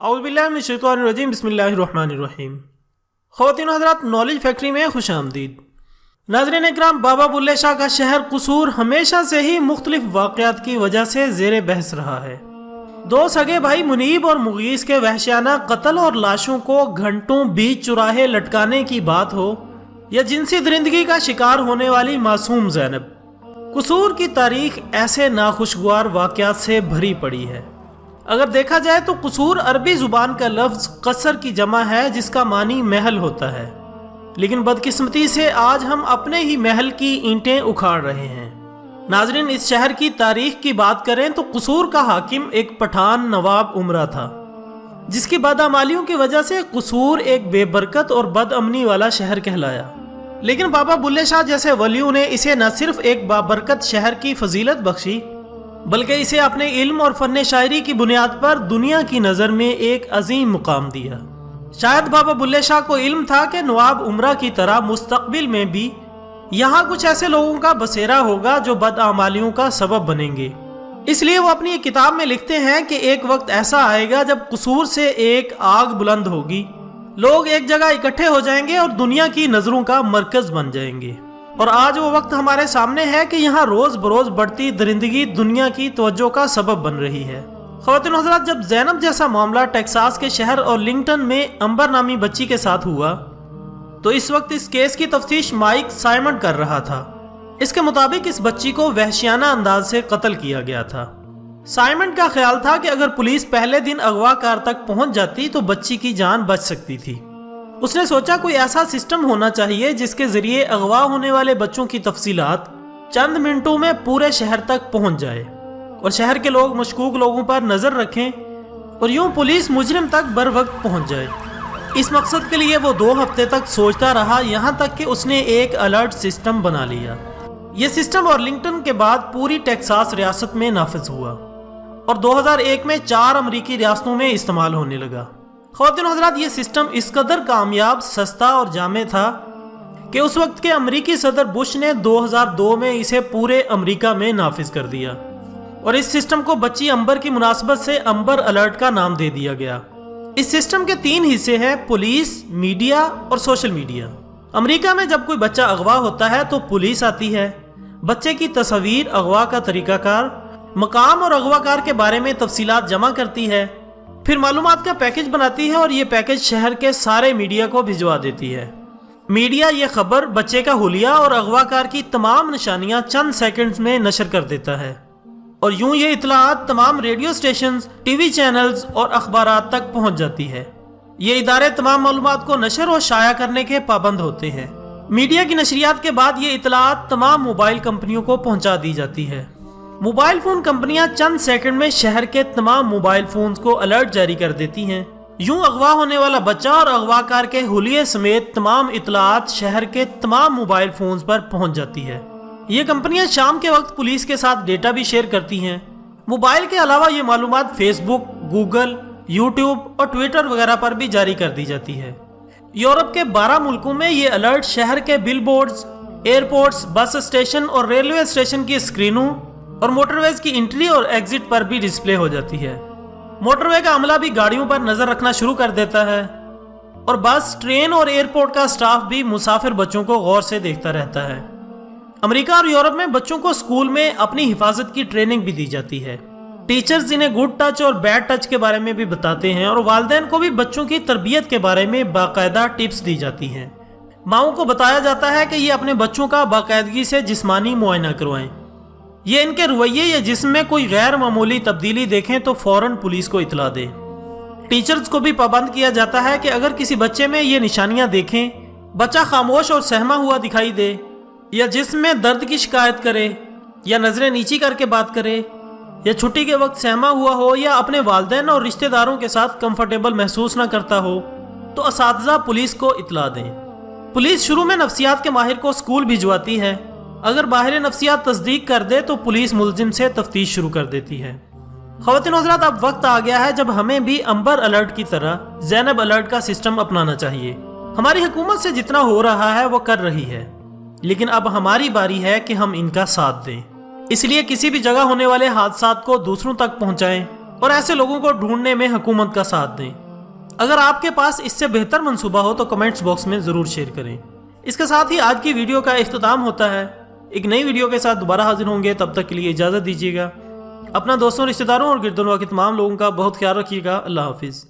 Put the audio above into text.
औज़ुबिल्लाहिमिनश्शैतानिर्रजीम बिस्मिल्लाहिर्रहमानिर्रहीम। ख़वातीन हज़रात, knowledge factory में खुश आमदीद। नाज़रीन इकराम, बाबा बुल्ले शाह का शहर कसूर हमेशा से ही मुख्तलिफ वाक़यात की वजह से ज़ेरे बहस रहा है। दो सगे भाई मुनीब और मुगीस के वहशियाना कत्ल और लाशों को घंटों बीच चुराहे लटकाने की बात हो, या जिनसी दरिंदगी का शिकार होने वाली मासूम ज़ैनब, कसूर की तारीख ऐसे नाखुशगवार वाक़यात से भरी पड़ी है। अगर देखा जाए तो कसूर अरबी ज़ुबान का लफ्ज़ कसर की जमा है, जिसका मानी महल होता है, लेकिन बदकिस्मती से आज हम अपने ही महल की ईंटें उखाड़ रहे हैं। नाज़रीन, इस शहर की तारीख की बात करें तो कसूर का हाकिम एक पठान नवाब उमरा था, जिसकी बदअमालियों की वजह से कसूर एक बेबरकत और बदअमनी वाला शहर कहलाया। लेकिन बाबा बुल्ले शाह जैसे वलियों ने इसे न सिर्फ एक बाबरकत शहर की फजीलत बख्शी, बल्कि इसे अपने इल्म और फन शायरी की बुनियाद पर दुनिया की नज़र में एक अजीम मुकाम दिया। शायद बाबा बुल्ले शाह को इल्म था कि नवाब उमरा की तरह मुस्तकबिल में भी यहाँ कुछ ऐसे लोगों का बसेरा होगा जो बदआमालियों का सबब बनेंगे। इसलिए वो अपनी एक किताब में लिखते हैं कि एक वक्त ऐसा आएगा जब कसूर से एक आग बुलंद होगी, लोग एक जगह इकट्ठे हो जाएंगे और दुनिया की नज़रों का मरकज़ बन जाएंगे। और आज वो वक्त हमारे सामने है कि यहाँ रोज़ बरोज़ बढ़ती दरिंदगी दुनिया की तवज्जो का सबब बन रही है। ख़वातीन हज़रात, जब ज़ैनब जैसा मामला टेक्सास के शहर ऑर्लिंगटन में अंबर नामी बच्ची के साथ हुआ, तो इस वक्त इस केस की तफ्तीश माइक साइमन कर रहा था। इसके मुताबिक इस बच्ची को वहशियाना अंदाज से कत्ल किया गया था। साइमन का ख्याल था कि अगर पुलिस पहले दिन अगवाकार तक पहुंच जाती तो बच्ची की जान बच सकती थी। उसने सोचा कोई ऐसा सिस्टम होना चाहिए जिसके जरिए अगवा होने वाले बच्चों की तफसीलात चंद मिनटों में पूरे शहर तक पहुंच जाए और शहर के लोग मशकूक लोगों पर नजर रखें और यूं पुलिस मुजरिम तक बर वक्त पहुंच जाए। इस मकसद के लिए वो 2 हफ्ते तक सोचता रहा, यहाँ तक कि उसने एक अलर्ट सिस्टम बना लिया। यह सिस्टम ऑर्लिंगटन के बाद पूरी टेक्सास रियासत में नाफिज हुआ और 2001 में 4 अमरीकी रियासतों में इस्तेमाल होने लगा। ख़वातीन हज़रात, ये सिस्टम इस कदर कामयाब, सस्ता और जामे था कि उस वक्त के अमरीकी सदर बुश ने 2002 में इसे पूरे अमरीका में नाफिज कर दिया और इस सिस्टम को बच्ची अंबर की मुनासबत से अंबर अलर्ट का नाम दे दिया गया। इस सिस्टम के 3 हिस्से हैं: पुलिस, मीडिया और सोशल मीडिया। अमरीका में जब कोई बच्चा अगवा होता है तो पुलिस आती है, बच्चे की तस्वीर, अगवा का तरीकाकार, मकाम और अगवाकार के बारे में तफसीलात जमा करती है, फिर मालूमात का पैकेज बनाती है और ये पैकेज शहर के सारे मीडिया को भिजवा देती है। मीडिया ये खबर, बच्चे का हुलिया और अगवाकार की तमाम निशानियां चंद सेकंड्स में नशर कर देता है और यूं ये इतलात तमाम रेडियो स्टेशंस, टीवी चैनल्स और अखबारात तक पहुंच जाती है। ये इदारे तमाम मालूमात को नशर और शाया करने के पाबंद होते हैं। मीडिया की नशरियात के बाद ये इतलात तमाम मोबाइल कंपनियों को पहुंचा दी जाती है। मोबाइल फोन कंपनियां चंद सेकंड में शहर के तमाम मोबाइल फोन्स को अलर्ट जारी कर देती हैं। यूं अगवा होने वाला बच्चा और अगवाकार के हुलिये समेत तमाम इतलात शहर के तमाम मोबाइल फोन्स पर पहुंच जाती है। ये कंपनियां शाम के वक्त पुलिस के साथ डेटा भी शेयर करती हैं। मोबाइल के अलावा ये मालूमात फेसबुक, गूगल, यूट्यूब और ट्विटर वगैरह पर भी जारी कर दी जाती है। यूरोप के 12 मुल्कों में ये अलर्ट शहर के बिलबोर्ड्स, एयरपोर्ट्स, बस स्टेशन और रेलवे स्टेशन की स्क्रीनों और मोटरवेज की एंट्री और एग्जिट पर भी डिस्प्ले हो जाती है। मोटरवे का अमला भी गाड़ियों पर नजर रखना शुरू कर देता है और बस, ट्रेन और एयरपोर्ट का स्टाफ भी मुसाफिर बच्चों को गौर से देखता रहता है। अमेरिका और यूरोप में बच्चों को स्कूल में अपनी हिफाजत की ट्रेनिंग भी दी जाती है। टीचर्स इन्हें गुड टच और बैड टच के बारे में भी बताते हैं और वालिदैन को भी बच्चों की तरबियत के बारे में बाकायदा टिप्स दी जाती हैं। माओं को बताया जाता है कि ये अपने बच्चों का बाकायदगी से जिस्मानी मुआयना करवाएं। ये इनके रवैये या जिस्म में कोई गैर मामूली तब्दीली देखें तो फौरन पुलिस को इतला दें। टीचर्स को भी पाबंद किया जाता है कि अगर किसी बच्चे में ये निशानियां देखें, बच्चा खामोश और सहमा हुआ दिखाई दे या जिस्म में दर्द की शिकायत करे या नज़रें नीची करके बात करे या छुट्टी के वक्त सहमा हुआ हो या अपने वालिदैन और रिश्तेदारों के साथ कंफर्टेबल महसूस न करता हो, तो असातिज़ा पुलिस को इतला दें। पुलिस शुरू में नफ्सियात के माहिर को स्कूल भिजवाती है। अगर बाहर नफ्सियात तस्दीक कर दे तो पुलिस मुलजिम से तफ्तीश शुरू कर देती है। ख़वातीन हज़रात, अब वक्त आ गया है जब हमें भी अंबर अलर्ट की तरह ज़ैनब अलर्ट का सिस्टम अपनाना चाहिए। हमारी हुकूमत से जितना हो रहा है वो कर रही है, लेकिन अब हमारी बारी है कि हम इनका साथ दें। इसलिए किसी भी जगह होने वाले हादसात को दूसरों तक पहुंचाएं اور ایسے لوگوں کو ڈھونڈنے میں حکومت کا ساتھ دیں۔ اگر آپ کے پاس اس سے بہتر منصوبہ ہو تو کمنٹس باکس میں ضرور شیئر کریں۔ اس کے ساتھ ہی آج کی ویڈیو کا اختتام ہوتا ہے۔ ایک نئی ویڈیو کے ساتھ دوبارہ حاضر ہوں گے، تب تک کے لیے اجازت دیجیے گا۔ اپنا دوستوں، رشتہ داروں اور گردنوا کے تمام لوگوں کا بہت خیال رکھیے گا۔ اللہ حافظ۔